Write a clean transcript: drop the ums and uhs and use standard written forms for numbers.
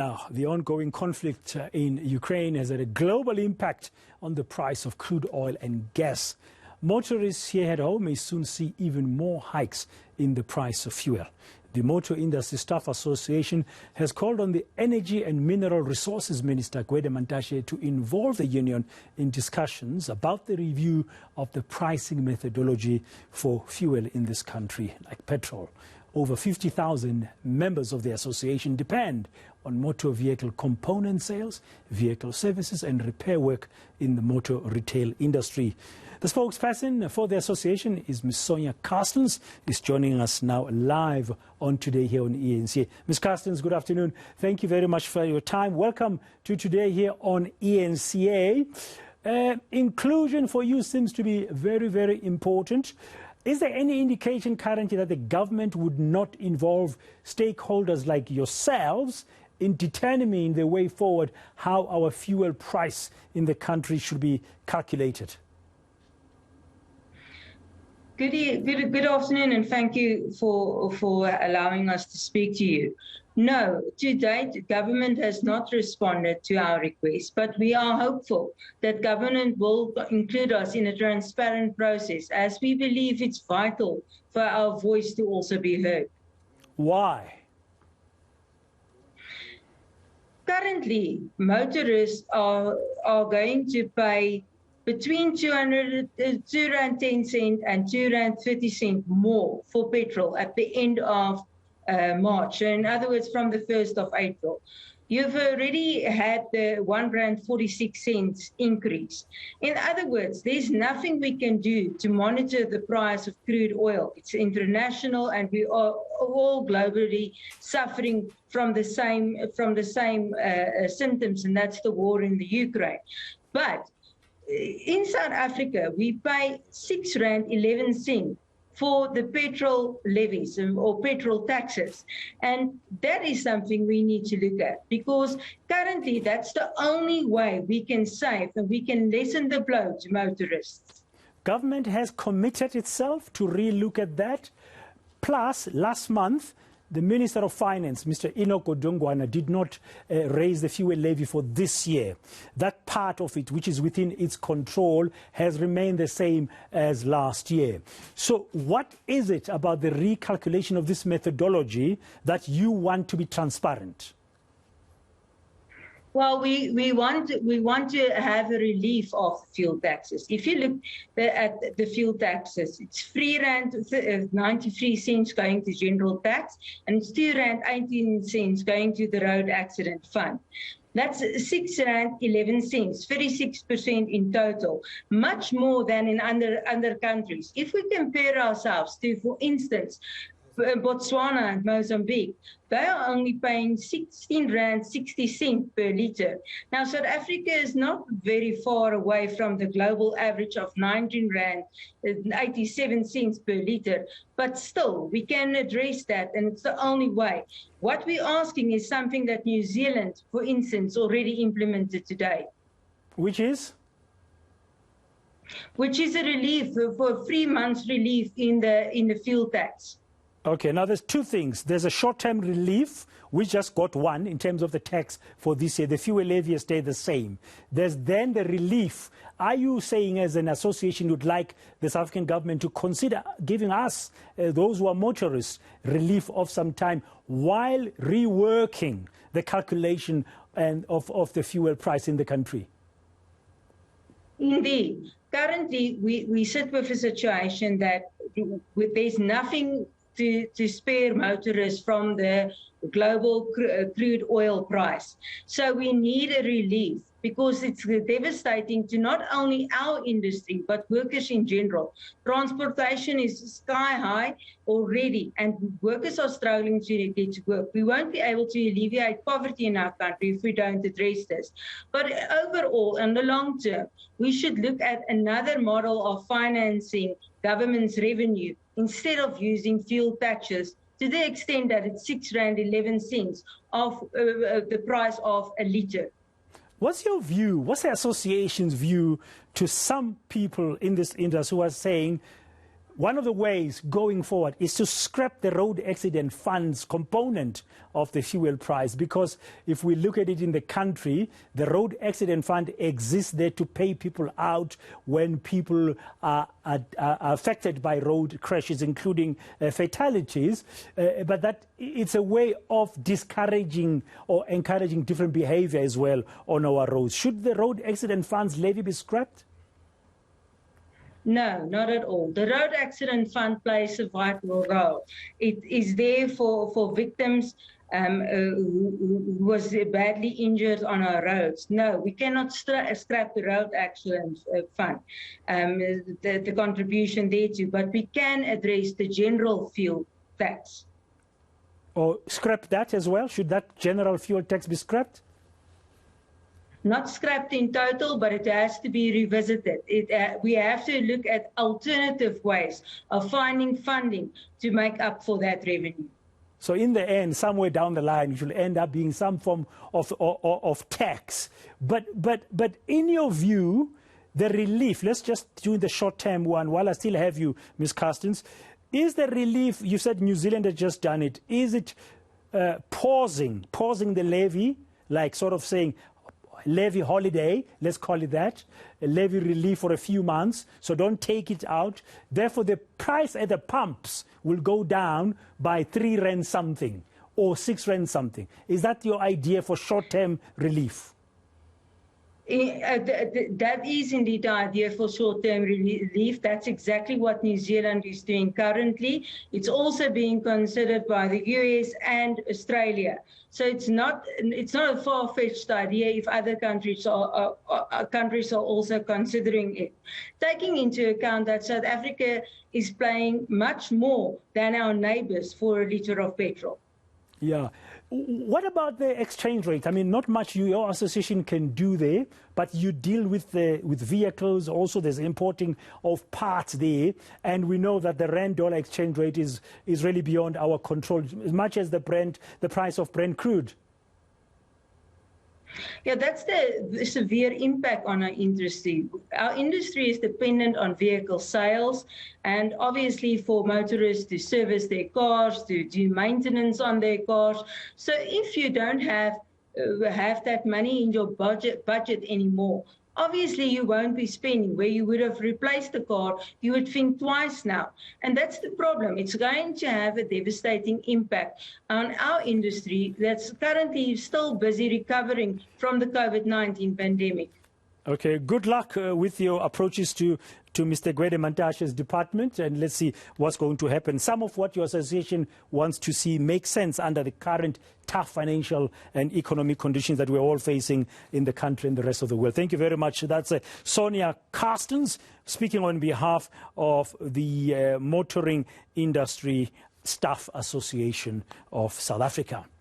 Now, the ongoing conflict in Ukraine has had a global impact on the price of crude oil and gas. Motorists here at home may soon see even more hikes in the price of fuel. The Motor Industry Staff Association has called on the Energy and Mineral Resources Minister, Gwede Mantashe, to involve the union in discussions about the review of the pricing methodology for fuel in this country, like petrol. Over 50,000 members of the association depend on motor vehicle component sales, vehicle services and repair work in the motor retail industry. The spokesperson for the association is Ms. Sonja Carstens, is joining us now live on Today here on eNCA. Ms. Carstens, good afternoon. Thank you very much for your time. Welcome to Today here on eNCA. Inclusion for you seems to be very, very important. Is there any indication currently that the government would not involve stakeholders like yourselves in determining the way forward how our fuel price in the country should be calculated? Good afternoon, and thank you for allowing us to speak to you. No, to date, the government has not responded to our request, but we are hopeful that government will include us in a transparent process, as we believe it's vital for our voice to also be heard. Why? Currently, motorists are going to pay between R2.10 and R2.30 more for petrol at the end of March. So in other words, from the 1st of April. You've already had the R1.46 increase. In other words, there's nothing we can do to monitor the price of crude oil. It's international, and we are all globally suffering from the same symptoms, and that's the war in the Ukraine. But in South Africa, we pay R6.11 for the petrol levies or petrol taxes. And that is something we need to look at, because currently that's the only way we can save and we can lessen the blow to motorists. Government has committed itself to re-look at that. Plus, last month, the Minister of Finance, Mr. eNCA, did not raise the fuel levy for this year. That part of it, which is within its control, has remained the same as last year. So what is it about the recalculation of this methodology that you want to be transparent? Well, we want to have a relief of fuel taxes. If you look at the fuel taxes, it's R3.93 going to general tax, and it's R2.18 going to the road accident fund. That's R6.11, 36% in total, much more than in other countries. If we compare ourselves to, for instance, Botswana and Mozambique, they are only paying R16.60 per litre. Now, South Africa is not very far away from the global average of R19.87 per litre, but still, we can address that, and it's the only way. What we're asking is something that New Zealand, for instance, already implemented today. Which is? Which is a relief, for 3 months relief in the fuel tax. Okay, now there's two things. There's a short-term relief. We just got one in terms of the tax for this year. The fuel levy has stayed the same. There's then the relief. Are you saying as an association you'd like the South African government to consider giving us, those who are motorists, relief of some time while reworking the calculation of the fuel price in the country? Indeed. Currently, we sit with a situation that there's nothing to spare motorists from the global crude oil price. So we need a relief, because it's devastating to not only our industry, but workers in general. Transportation is sky high already, and workers are struggling to get to work. We won't be able to alleviate poverty in our country if we don't address this. But overall, in the long term, we should look at another model of financing government's revenue instead of using fuel taxes, to the extent that it's R6.11 of the price of a litre. What's your view? What's the association's view to some people in this industry who are saying One of the ways going forward is to scrap the road accident funds component of the fuel price, because if we look at it in the country, the road accident fund exists there to pay people out when people are affected by road crashes, including fatalities, but that it's a way of discouraging or encouraging different behavior as well on our roads. Should the road accident funds levy be scrapped? No, not at all. The Road Accident Fund plays a vital role. It is there for victims who was badly injured on our roads. No, we cannot scrap the Road Accident Fund, the contribution thereto, but we can address the general fuel tax. Or scrap that as well? Should that general fuel tax be scrapped? Not scrapped in total, but it has to be revisited. We have to look at alternative ways of finding funding to make up for that revenue. So in the end, somewhere down the line, it will end up being some form of tax. But in your view, the relief, let's just do the short-term one while I still have you, Ms. Carstens. Is the relief, you said New Zealand has just done it, is it pausing the levy, like sort of saying, levy holiday, let's call it that, a levy relief for a few months, so don't take it out. Therefore, the price at the pumps will go down by 3 rand something or 6 rand something. Is that your idea for short-term relief? That is indeed the idea for short-term relief. That's exactly what New Zealand is doing currently. It's also being considered by the US and Australia. So it's not a far-fetched idea if other countries are also considering it. Taking into account that South Africa is paying much more than our neighbours for a litre of petrol. Yeah. What about the exchange rate? I mean, not much your association can do there, but you deal with vehicles. Also, there's importing of parts there, and we know that the rand-dollar exchange rate is really beyond our control, as much as the price of Brent crude. Yeah, that's the severe impact on our industry. Our industry is dependent on vehicle sales, and obviously for motorists to service their cars, to do maintenance on their cars. So if you don't have that money in your budget anymore, obviously you won't be spending. Where you would have replaced the car, you would think twice now. And that's the problem. It's going to have a devastating impact on our industry that's currently still busy recovering from the COVID-19 pandemic. Okay, good luck with your approaches to Mr. Gwede Mantashe's department, and let's see what's going to happen. Some of what your association wants to see makes sense under the current tough financial and economic conditions that we're all facing in the country and the rest of the world. Thank you very much. That's Sonja Carstens speaking on behalf of the Motoring Industry Staff Association of South Africa.